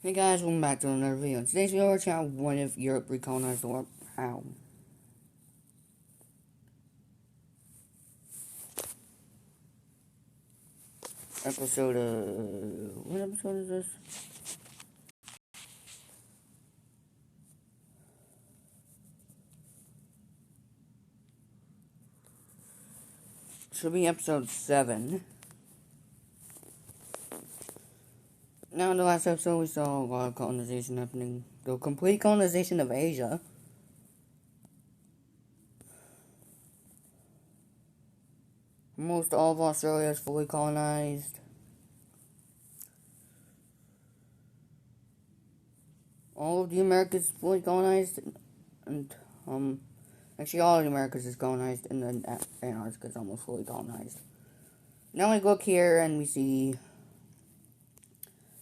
Hey guys, welcome back to another video. In today's video, we're checking out one of Europe recolonized or how. Episode, what episode is this? Should be episode 7. Now, in the last episode, we saw a lot of colonization happening. The complete colonization of Asia. Almost all of Australia is fully colonized. All of the Americas is fully colonized. And, actually all of the Americas is colonized. And then Antarctica is almost fully colonized. Now we look here and we see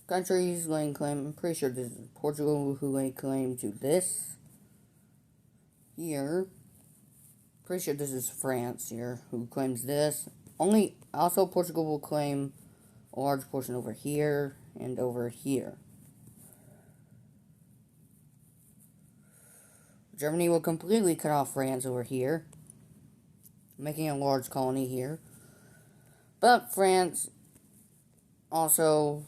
countries laying claim. I'm pretty sure this is Portugal who laid claim to this here. Pretty sure this is France here who claims this. Also Portugal will claim a large portion over here and over here. Germany will completely cut off France over here, making a large colony here. But France also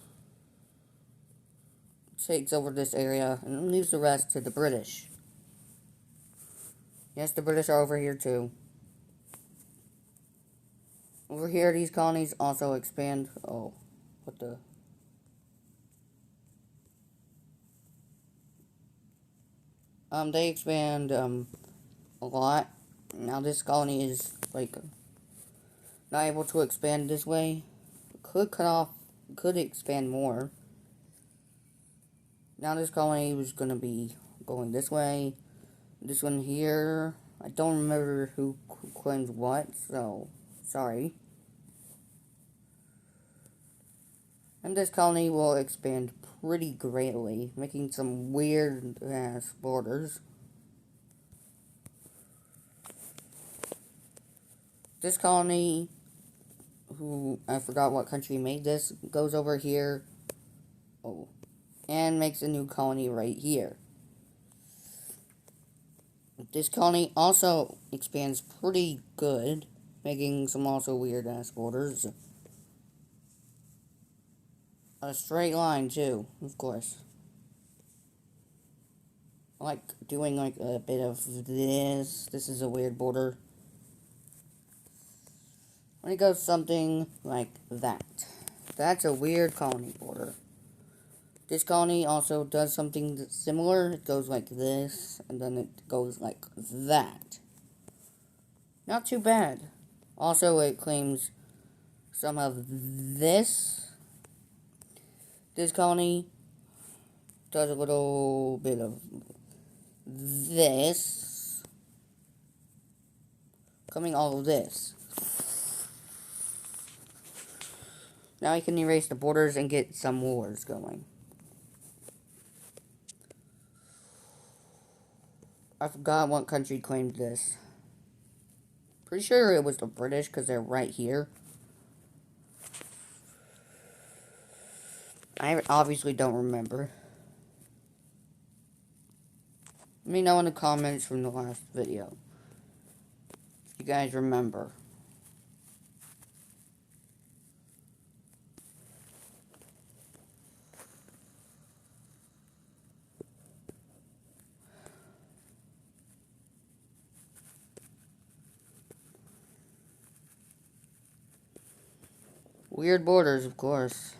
takes over this area and leaves the rest to the British. Yes, the British are over here too. Over here, these colonies also expand. Oh, what the? They expand, a lot. Now this colony is, like, not able to expand this way. Could expand more. Now this colony was gonna be going this way. This one here, I don't remember who claims what, so, sorry. And this colony will expand pretty greatly, making some weird-ass borders. This colony, who, I forgot what country made this, goes over here, and makes a new colony right here. This colony also expands pretty good, making some also weird-ass borders. A straight line, too, of course. Like, doing, like, a bit of this. This is a weird border. When it goes something like that. That's a weird colony border. This colony also does something similar. It goes like this, and then it goes like that. Not too bad. Also, it claims some of this. This colony does a little bit of this. Coming all of this. Now I can erase the borders and get some wars going. I forgot what country claimed this. Pretty sure it was the British because they're right here. I obviously don't remember. Let me know in the comments from the last video if you guys remember. Weird borders, of course.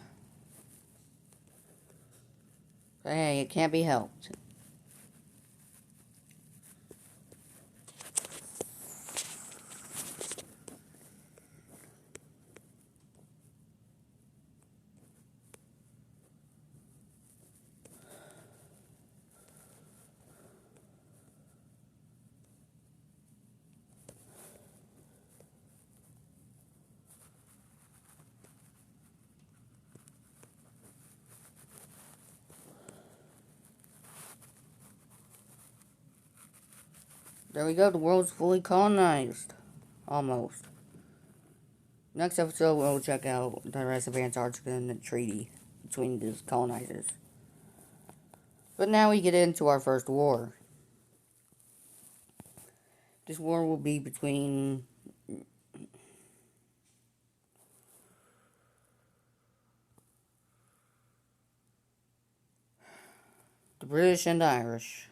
But hey, it can't be helped. There we go, the world's fully colonized. Almost. Next episode, we'll check out the rest of Antarctica and the treaty between these colonizers. But now we get into our first war. This war will be between the British and the Irish.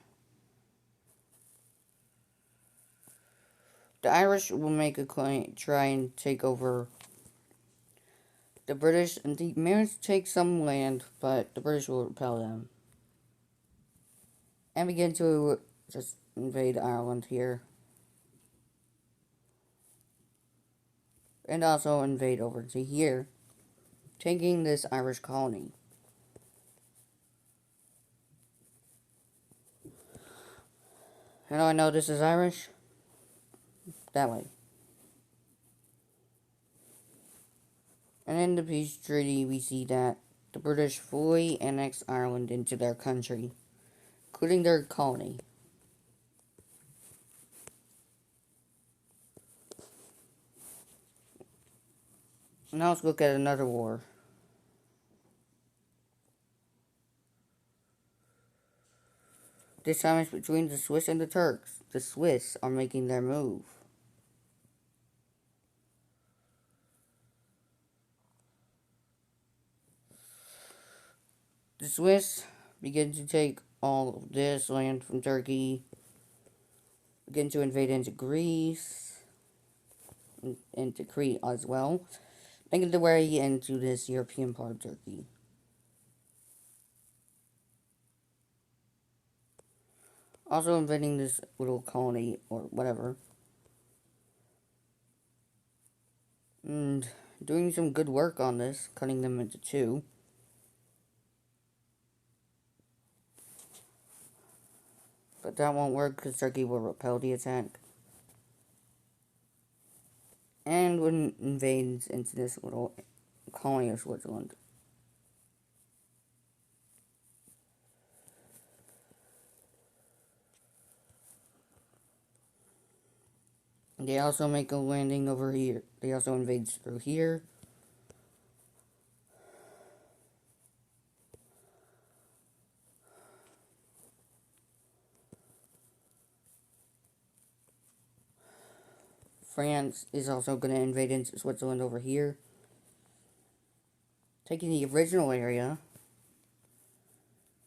The Irish will make a claim, try and take over the British, and they manage to take some land, but the British will repel them. And begin to just invade Ireland here. And also invade over to here, taking this Irish colony. How do I know this is Irish? That way. And in the peace treaty, we see that the British fully annexed Ireland into their country, including their colony. Now let's look at another war. This time it's between the Swiss and the Turks. The Swiss are making their move. The Swiss begin to take all of this land from Turkey, begin to invade into Greece, and into Crete as well, making their way into this European part of Turkey. Also invading this little colony, or whatever. And doing some good work on this, cutting them into two. But that won't work because Turkey will repel the attack. And when invades into this little colony of Switzerland. They also make a landing over here. They also invade through here. France is also going to invade into Switzerland over here, taking the original area.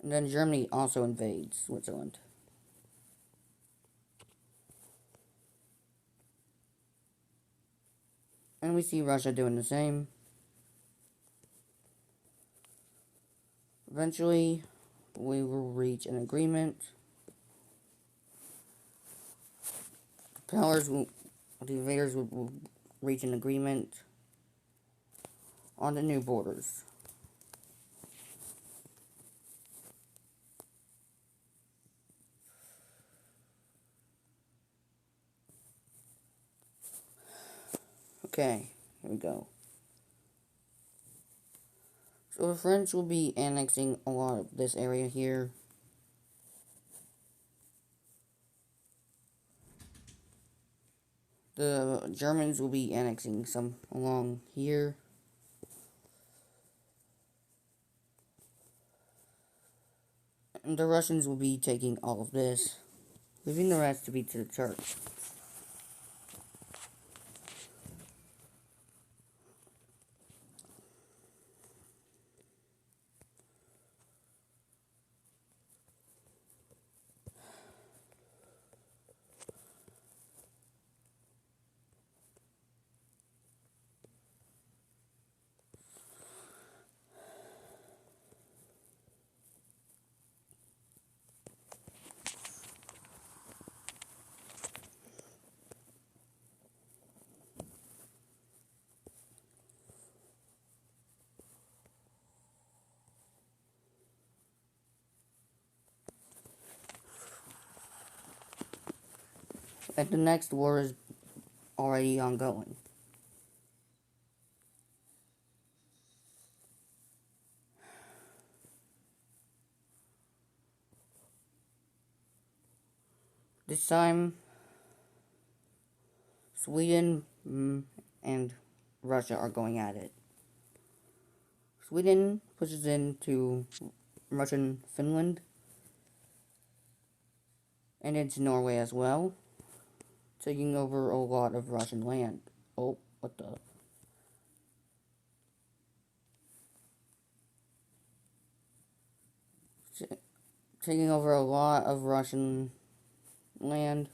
And then Germany also invades Switzerland. And we see Russia doing the same. Eventually, we will reach an agreement. The invaders will reach an agreement on the new borders. Okay, here we go. So the French will be annexing a lot of this area here. The Germans will be annexing some along here. And the Russians will be taking all of this, leaving the rest to be to the Turks. And the next war is already ongoing. This time, Sweden and Russia are going at it. Sweden pushes into Russian Finland, and into Norway as well, taking over a lot of Russian land. Oh, what the? Taking over a lot of Russian land.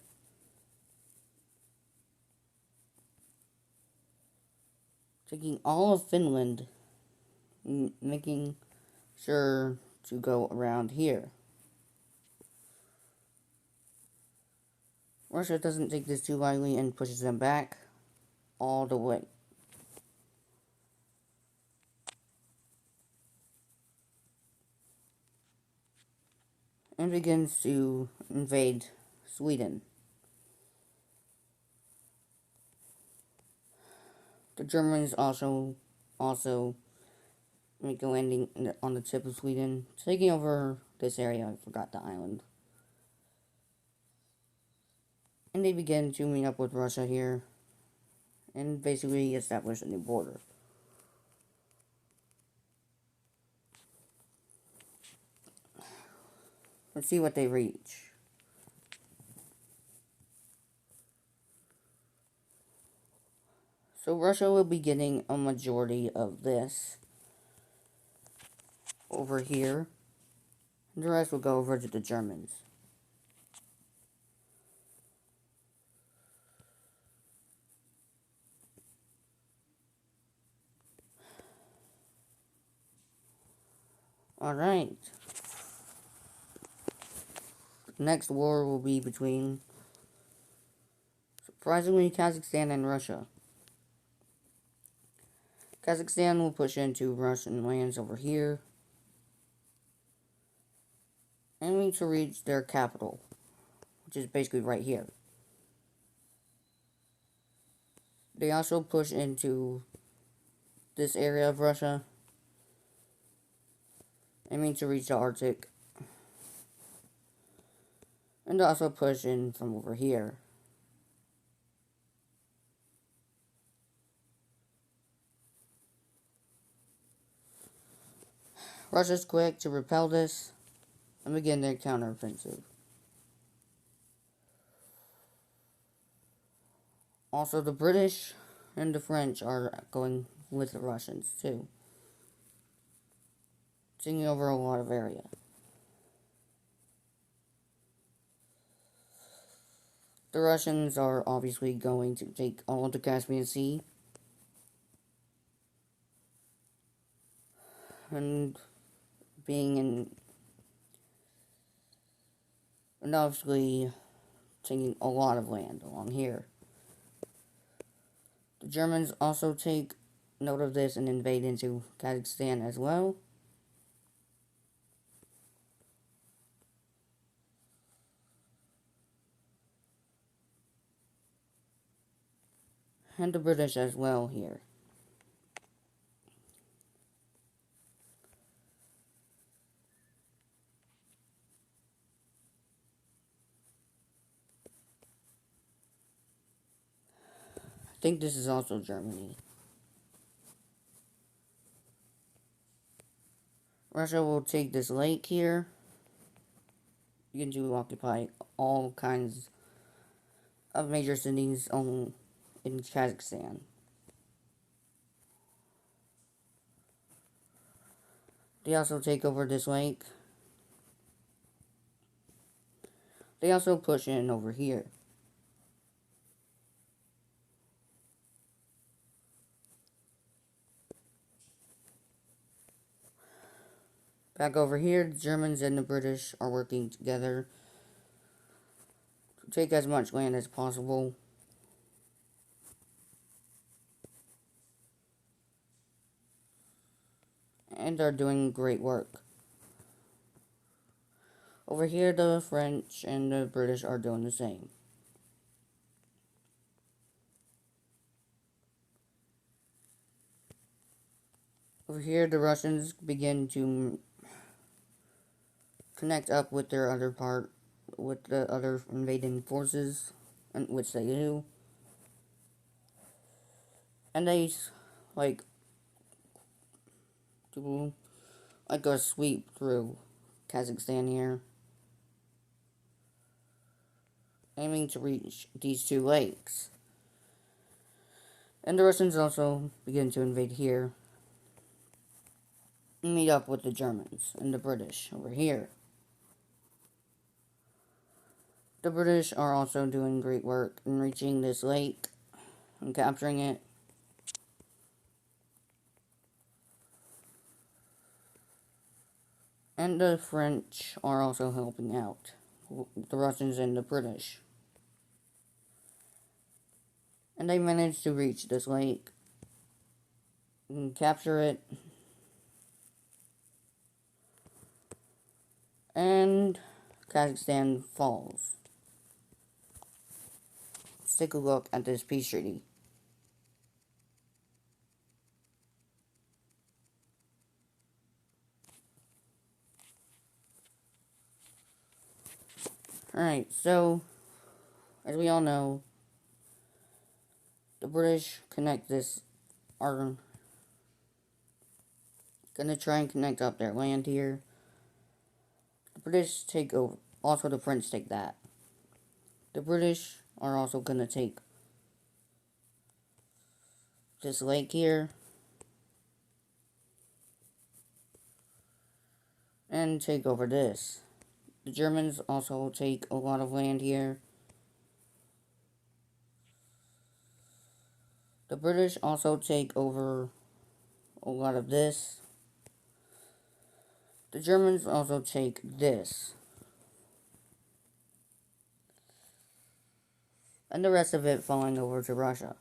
Taking all of Finland, making sure to go around here. Russia doesn't take this too lightly and pushes them back all the way. And begins to invade Sweden. The Germans also make a landing on the tip of Sweden, taking over this area. I forgot the island. And they begin to meet up with Russia here and basically establish a new border. Let's see what they reach. So Russia will be getting a majority of this over here. And the rest will go over to the Germans. Alright. Next war will be between, surprisingly, Kazakhstan and Russia. Kazakhstan will push into Russian lands over here, aiming to reach their capital, which is basically right here. They also push into this area of Russia, aiming to reach the Arctic, and also push in from over here. Russia's quick to repel this and begin their counteroffensive. Also, the British and the French are going with the Russians too, taking over a lot of area. The Russians are obviously going to take all of the Caspian Sea and and obviously taking a lot of land along here. The Germans also take note of this and invade into Kazakhstan as well. And the British as well here. I think this is also Germany. Russia will take this lake here. Begin to occupy all kinds of major cities in Kazakhstan. They also take over this lake. They also push in over here. Back over here, the Germans and the British are working together to take as much land as possible. And are doing great work. Over here, the French and the British are doing the same. Over here, the Russians begin to connect up with their with the other invading forces, which they do. And they, do, a sweep through Kazakhstan here. aiming to reach these two lakes. And the Russians also begin to invade here and meet up with the Germans and the British over here. The British are also doing great work in reaching this lake and capturing it. And the French are also helping out the Russians and the British. And they managed to reach this lake and capture it. And Kazakhstan falls. Let's take a look at this peace treaty. Alright, so, as we all know, the British are gonna try and connect up their land here. The British take over, also the French take that. The British are also gonna take this lake here and take over this. The Germans also take a lot of land here. The British also take over a lot of this. The Germans also take this. And the rest of it falling over to Russia.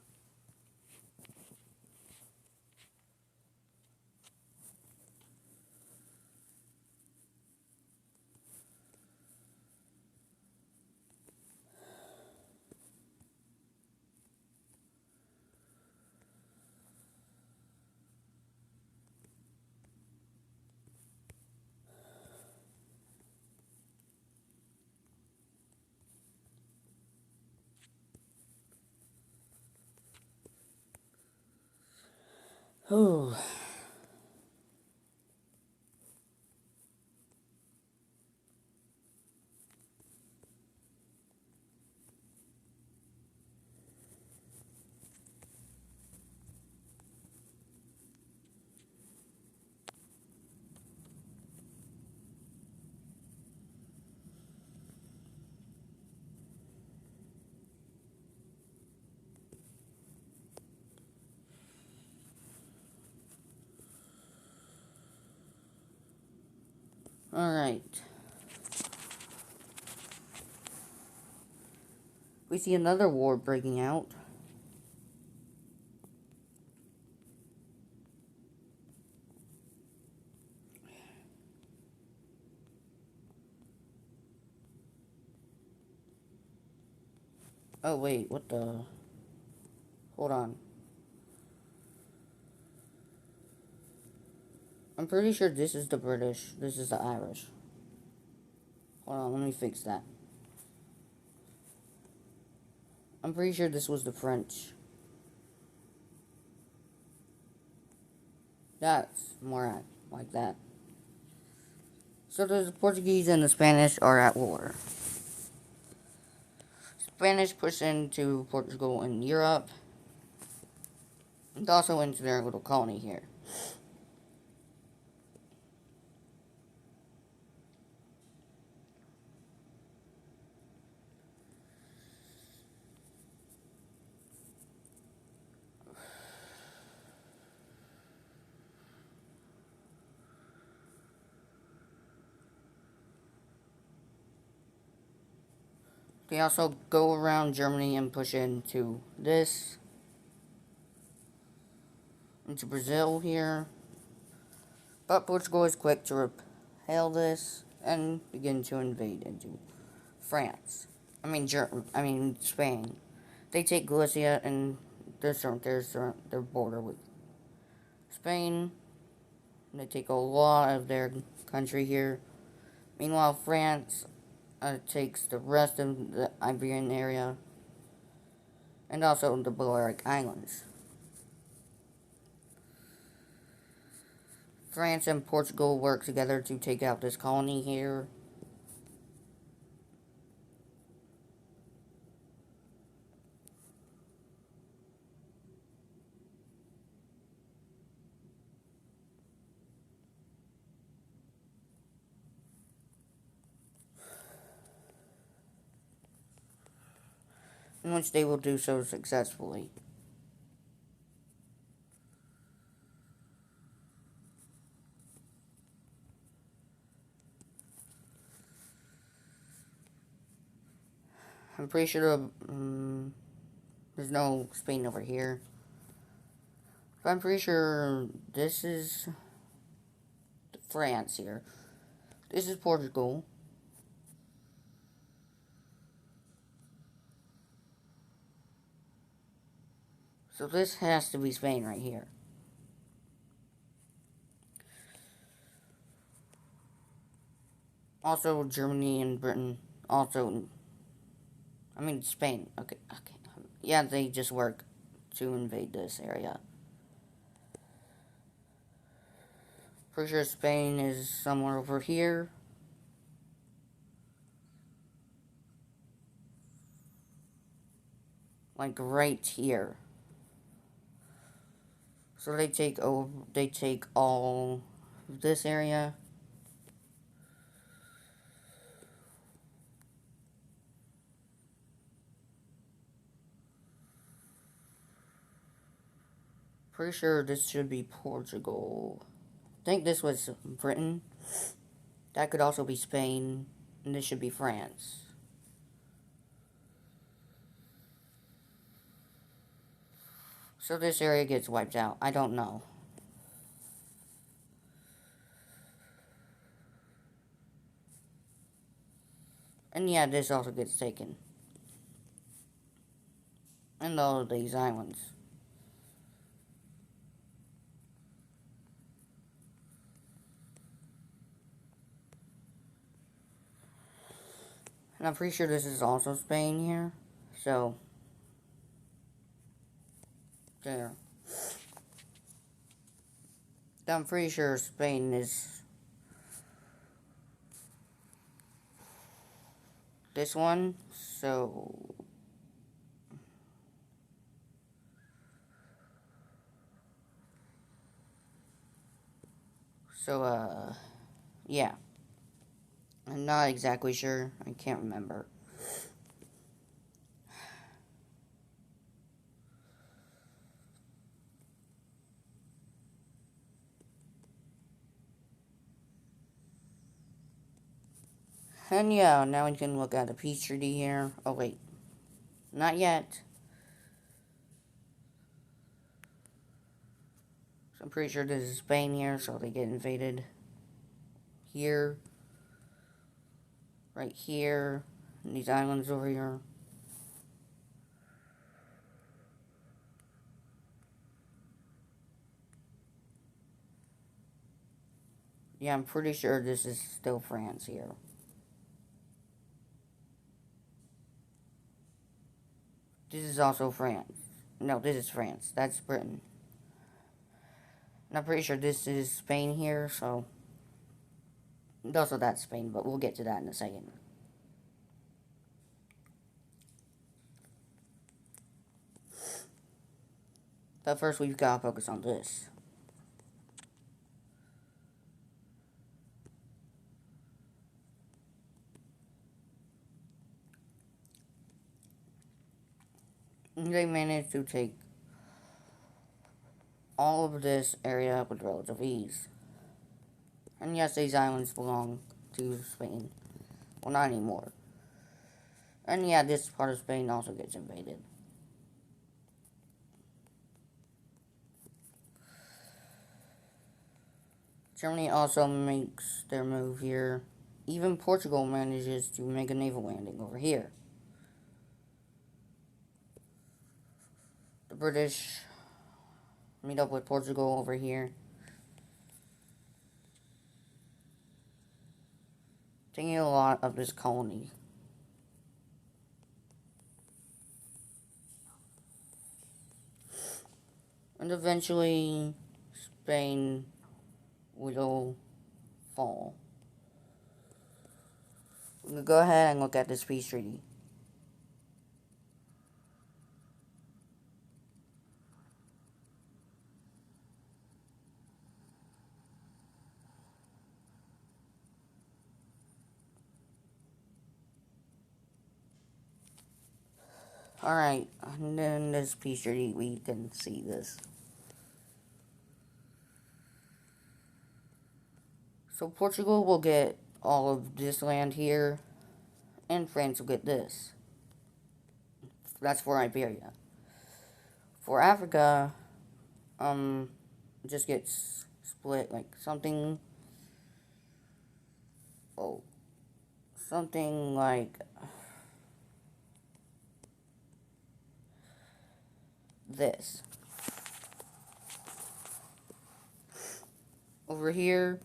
Oh. Alright. We see another war breaking out. Oh, wait, what the... Hold on. I'm pretty sure this is the British. This is the Irish. Hold on, let me fix that. I'm pretty sure this was the French. That's more like that. So the Portuguese and the Spanish are at war. Spanish push into Portugal and Europe. And also into their little colony here. They also go around Germany and push into this. Into Brazil here. But Portugal is quick to repel this and begin to invade into France. I mean Spain. They take Galicia and their border with Spain. They take a lot of their country here. Meanwhile, France takes the rest of the Iberian area and also the Balearic Islands. France and Portugal work together to take out this colony here. in which they will do so successfully. I'm pretty sure there's no Spain over here. But I'm pretty sure this is France here. This is Portugal. So this has to be Spain right here. Also Germany and Britain. Also, I mean Spain. Okay. Yeah, they just work to invade this area. Pretty sure Spain is somewhere over here. Like right here. So they take all of this area. Pretty sure this should be Portugal. I think this was Britain. That could also be Spain. And this should be France. So this area gets wiped out. I don't know. And yeah, this also gets taken. And all of these islands. And I'm pretty sure this is also Spain here. So, there. I'm pretty sure Spain is this one. So, yeah. I'm not exactly sure. I can't remember. And yeah, now we can look at the peace treaty here. Oh wait, not yet. So I'm pretty sure this is Spain here, so they get invaded. Here. Right here. And these islands over here. Yeah, I'm pretty sure this is still France here. This is also France. No, this is France. That's Britain. And I'm pretty sure this is Spain here, so... Also, that's Spain, but we'll get to that in a second. But first, we've got to focus on this. They managed to take all of this area with relative ease. And yes, these islands belong to Spain. Well, not anymore. And yeah, this part of Spain also gets invaded. Germany also makes their move here. Even Portugal manages to make a naval landing over here. The British meet up with Portugal over here. Taking a lot of this colony. And eventually, Spain will fall. We'll go ahead and look at this peace treaty. Alright, and then this picture we can see this. So Portugal will get all of this land here, and France will get this. That's for Iberia. For Africa, just gets split like something. Oh, something like this. Over here,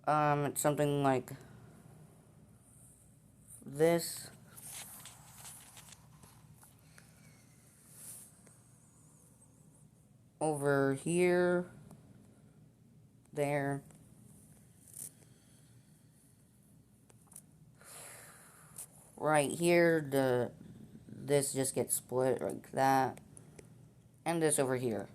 it's something like this. Over here, there. Right here, this just gets split like that. And this over here.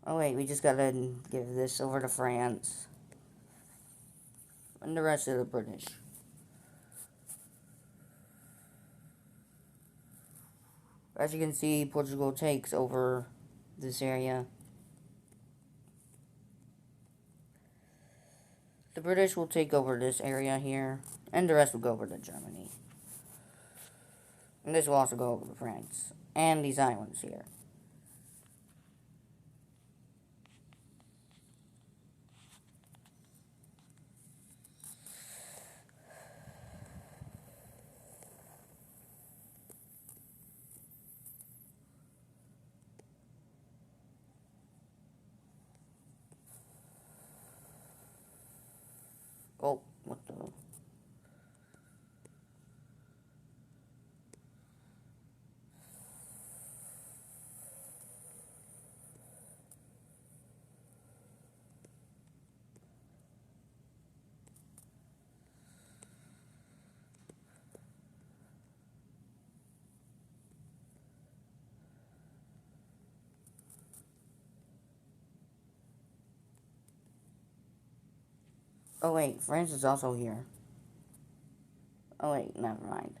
Oh wait, we just gotta give this over to France. And the rest of the British. As you can see, Portugal takes over this area. The British will take over this area here, and the rest will go over to Germany. And this will also go over to France, and these islands here. Oh, what the... Oh wait, France is also here. Oh wait, never mind.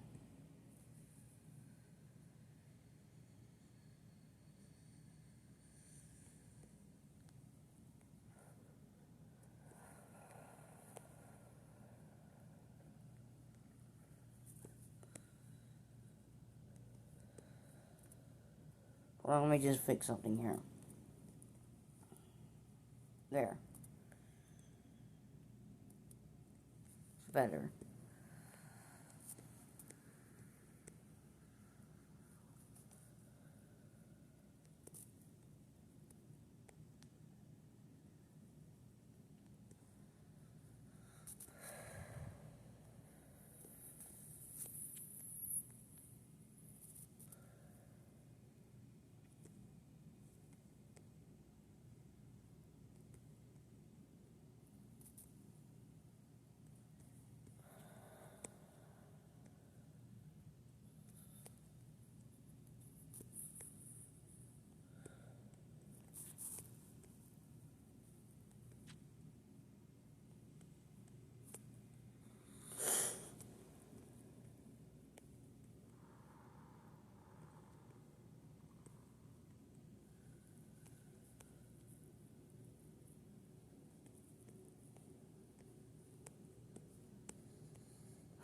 Well, let me just fix something here. There. It's better.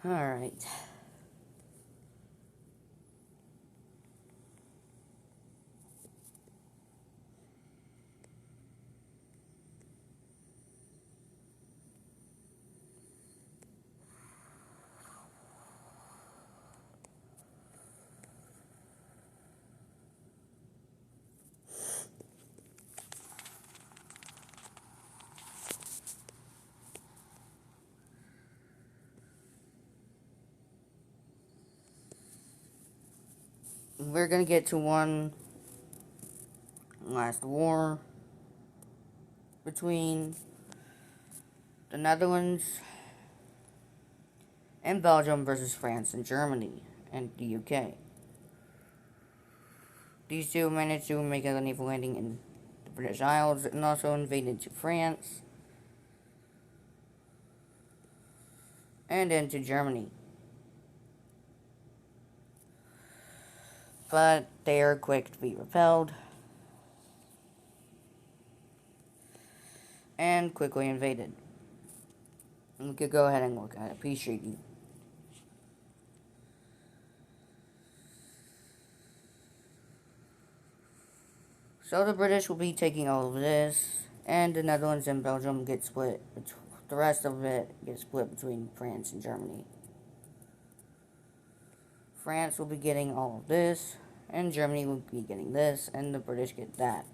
Alright. we're gonna get to one last war between the Netherlands and Belgium versus France and Germany and the UK. These two managed to make a naval landing in the British Isles and also invade into France and into Germany. But they are quick to be repelled and quickly invaded. We could go ahead and look at it. Appreciate you. So the British will be taking all of this, and the Netherlands and Belgium get split. The rest of it gets split between France and Germany. France will be getting all of this, and Germany will be getting this, and the British get that.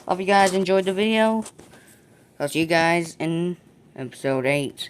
Hope you guys enjoyed the video. I'll see you guys in episode 8.